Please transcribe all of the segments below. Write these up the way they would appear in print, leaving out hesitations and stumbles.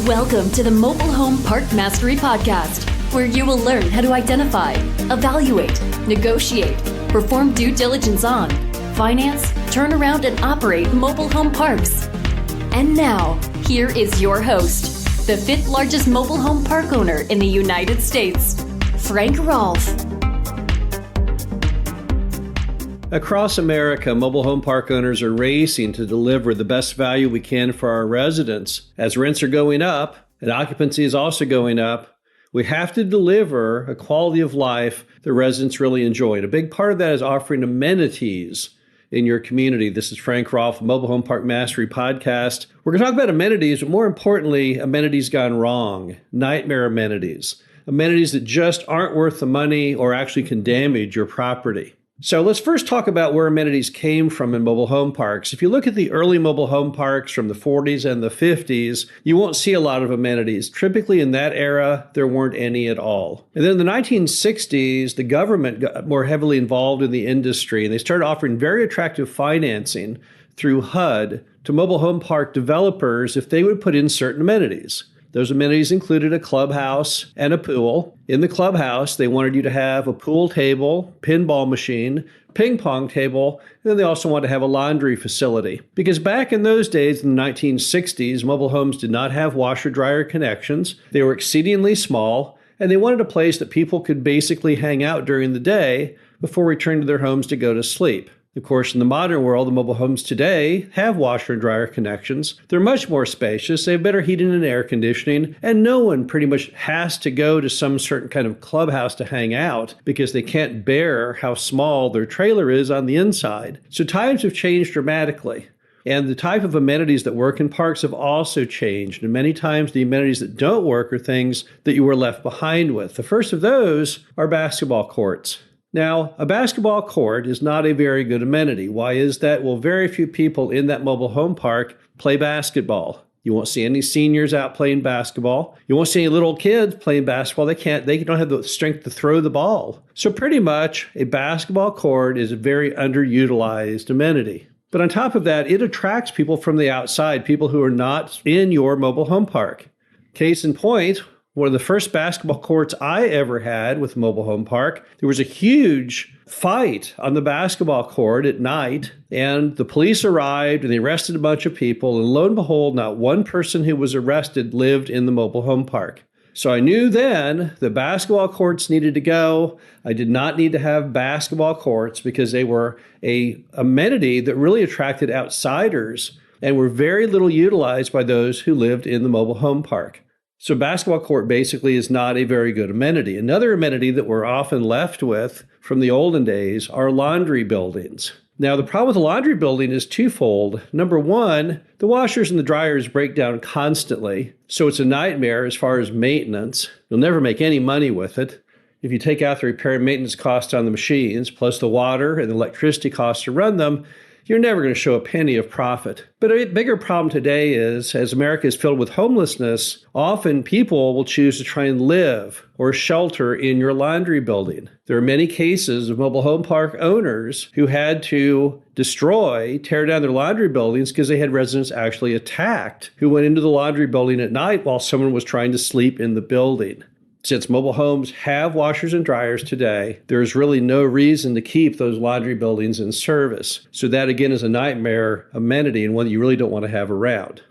Welcome to the Mobile Home Park Mastery Podcast, where you will learn how to identify, evaluate, negotiate, perform due diligence on, finance, turn around, and operate mobile home parks. And now, here is your host, the fifth largest mobile home park owner in the United States, Frank Rolfe. Across America, mobile home park owners are racing to deliver the best value we can for our residents. As rents are going up and occupancy is also going up, we have to deliver a quality of life that residents really enjoy. And a big part of that is offering amenities in your community. This is Frank Rolfe, Mobile Home Park Mastery Podcast. We're going to talk about amenities, but more importantly, amenities gone wrong, nightmare amenities that just aren't worth the money or actually can damage your property. So let's first talk about where amenities came from in mobile home parks. If you look at the early mobile home parks from the 40s and the 50s, you won't see a lot of amenities. Typically in that era, there weren't any at all. And then in the 1960s, the government got more heavily involved in the industry, and they started offering very attractive financing through HUD to mobile home park developers if they would put in certain amenities. Those amenities included a clubhouse and a pool. In the clubhouse, they wanted you to have a pool table, pinball machine, ping pong table, and then they also wanted to have a laundry facility. Because back in those days, in the 1960s, mobile homes did not have washer-dryer connections. They were exceedingly small, and they wanted a place that people could basically hang out during the day before returning to their homes to go to sleep. Of course, in the modern world, the mobile homes today have washer and dryer connections. They're much more spacious. They have better heating and air conditioning, and no one pretty much has to go to some certain kind of clubhouse to hang out because they can't bear how small their trailer is on the inside. So times have changed dramatically. And the type of amenities that work in parks have also changed. And many times the amenities that don't work are things that you were left behind with. The first of those are basketball courts. Now, a basketball court is not a very good amenity. Why is that? Well, very few people in that mobile home park play basketball. You won't see any seniors out playing basketball. You won't see any little kids playing basketball. They don't have the strength to throw the ball. So pretty much a basketball court is a very underutilized amenity. But on top of that, it attracts people from the outside, people who are not in your mobile home park. Case in point, one of the first basketball courts I ever had with a mobile home park, there was a huge fight on the basketball court at night, and the police arrived and they arrested a bunch of people, and lo and behold, not one person who was arrested lived in the mobile home park. So I knew then the basketball courts needed to go. I did not need to have basketball courts because they were an amenity that really attracted outsiders and were very little utilized by those who lived in the mobile home park. So basketball court basically is not a very good amenity. Another amenity that we're often left with from the olden days are laundry buildings. Now, the problem with a laundry building is twofold. Number one, the washers and the dryers break down constantly, so it's a nightmare as far as maintenance. You'll never make any money with it. If you take out the repair and maintenance costs on the machines, plus the water and the electricity costs to run them, you're never going to show a penny of profit. But a bigger problem today is, as America is filled with homelessness, often people will choose to try and live or shelter in your laundry building. There are many cases of mobile home park owners who had to tear down their laundry buildings because they had residents actually attacked who went into the laundry building at night while someone was trying to sleep in the building. Since mobile homes have washers and dryers today, there's really no reason to keep those laundry buildings in service. So that, again, is a nightmare amenity and one that you really don't want to have around.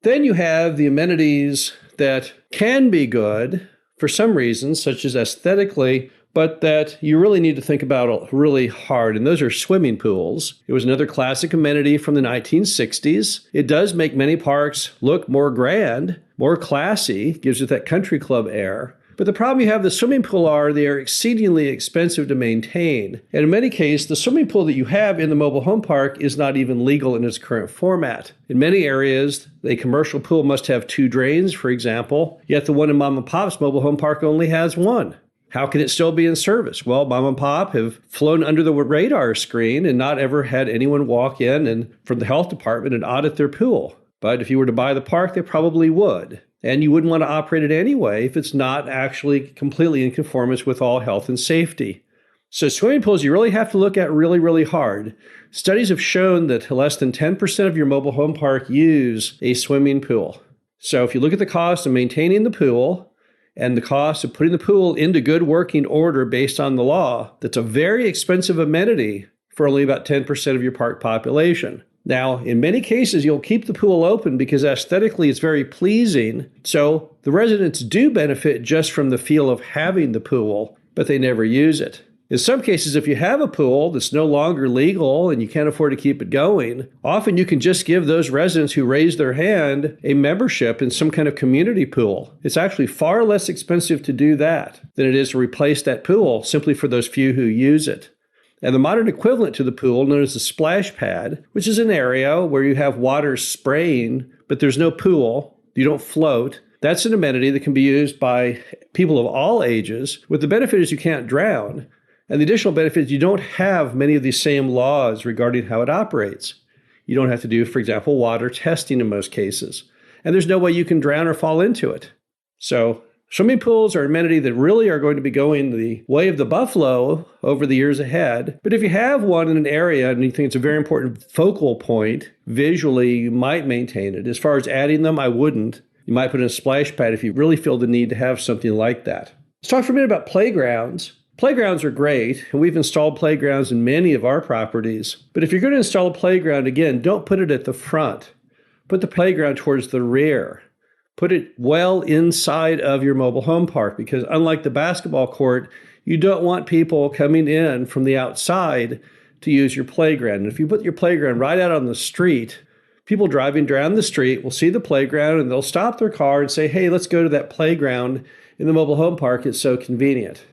Then you have the amenities that can be good for some reasons, such as aesthetically, but that you really need to think about really hard, and those are swimming pools. It was another classic amenity from the 1960s. It does make many parks look more grand, more classy, gives it that country club air. But the problem you have with the swimming pool they are exceedingly expensive to maintain. And in many cases, the swimming pool that you have in the mobile home park is not even legal in its current format. In many areas, a commercial pool must have 2 drains, for example, yet the one in Mom and Pop's mobile home park only has 1. How can it still be in service? Well, Mom and Pop have flown under the radar screen and not ever had anyone walk in and from the health department and audit their pool. But if you were to buy the park, they probably would. And you wouldn't want to operate it anyway if it's not actually completely in conformance with all health and safety. So swimming pools you really have to look at really, really hard. Studies have shown that less than 10% of your mobile home park use a swimming pool. So if you look at the cost of maintaining the pool and the cost of putting the pool into good working order based on the law, that's a very expensive amenity for only about 10% of your park population. Now, in many cases, you'll keep the pool open because aesthetically it's very pleasing. So the residents do benefit just from the feel of having the pool, but they never use it. In some cases, if you have a pool that's no longer legal and you can't afford to keep it going, often you can just give those residents who raise their hand a membership in some kind of community pool. It's actually far less expensive to do that than it is to replace that pool simply for those few who use it. And the modern equivalent to the pool, known as a splash pad, which is an area where you have water spraying, but there's no pool, you don't float. That's an amenity that can be used by people of all ages, with the benefit is you can't drown. And the additional benefit is you don't have many of these same laws regarding how it operates. You don't have to do, for example, water testing in most cases. And there's no way you can drown or fall into it. So swimming pools are an amenity that really are going to be going the way of the buffalo over the years ahead. But if you have one in an area and you think it's a very important focal point, visually, you might maintain it. As far as adding them, I wouldn't. You might put in a splash pad if you really feel the need to have something like that. Let's talk for a minute about playgrounds. Playgrounds are great, and we've installed playgrounds in many of our properties. But if you're going to install a playground, again, don't put it at the front. Put the playground towards the rear. Put it well inside of your mobile home park, because unlike the basketball court, you don't want people coming in from the outside to use your playground. And if you put your playground right out on the street, people driving down the street will see the playground and they'll stop their car and say, hey, let's go to that playground in the mobile home park. It's so convenient.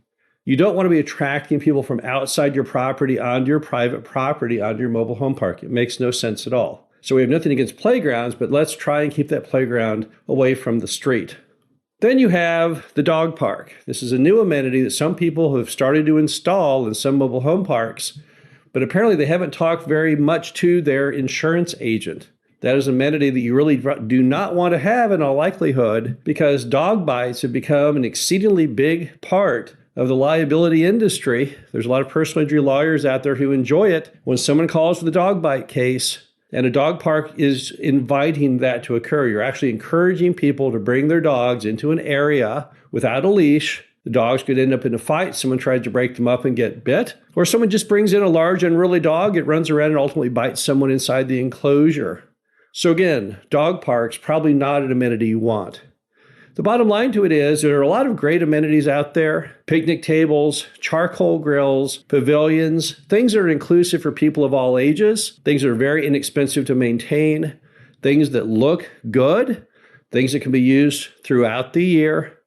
You don't want to be attracting people from outside your property onto your private property onto your mobile home park. It makes no sense at all. So we have nothing against playgrounds, but let's try and keep that playground away from the street. Then you have the dog park. This is a new amenity that some people have started to install in some mobile home parks, but apparently they haven't talked very much to their insurance agent. That is an amenity that you really do not want to have in all likelihood, because dog bites have become an exceedingly big part of the liability industry. There's a lot of personal injury lawyers out there who enjoy it when someone calls for the dog bite case, and a dog park is inviting that to occur. You're actually encouraging people to bring their dogs into an area without a leash. The dogs could end up in a fight. Someone tried to break them up and get bit, or someone just brings in a large unruly dog. It runs around and ultimately bites someone inside the enclosure. So again, dog parks, probably not an amenity you want. The bottom line to it is there are a lot of great amenities out there: picnic tables, charcoal grills, pavilions, things that are inclusive for people of all ages, things that are very inexpensive to maintain, things that look good, things that can be used throughout the year.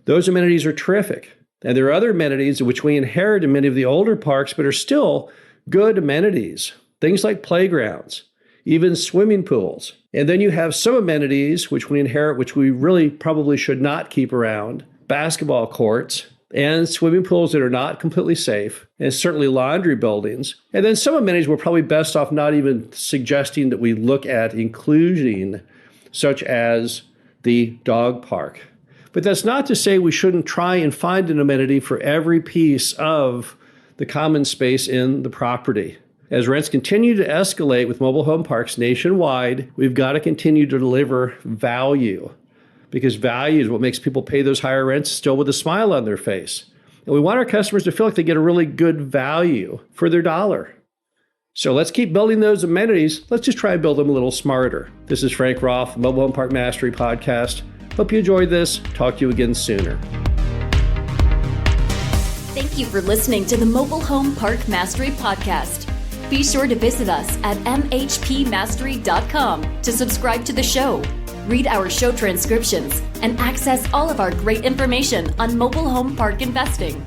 Those amenities are terrific. And there are other amenities which we inherit in many of the older parks, but are still good amenities. Things like playgrounds, even swimming pools. And then you have some amenities which we inherit, which we really probably should not keep around: basketball courts and swimming pools that are not completely safe, and certainly laundry buildings. And then some amenities we're probably best off not even suggesting that we look at including, such as the dog park. But that's not to say we shouldn't try and find an amenity for every piece of the common space in the property. As rents continue to escalate with mobile home parks nationwide, we've got to continue to deliver value, because value is what makes people pay those higher rents still with a smile on their face. And we want our customers to feel like they get a really good value for their dollar. So let's keep building those amenities. Let's just try and build them a little smarter. This is Frank Roth, Mobile Home Park Mastery Podcast. Hope you enjoyed this. Talk to you again sooner. Thank you for listening to the Mobile Home Park Mastery Podcast. Be sure to visit us at mhpmastery.com to subscribe to the show, read our show transcriptions, and access all of our great information on mobile home park investing.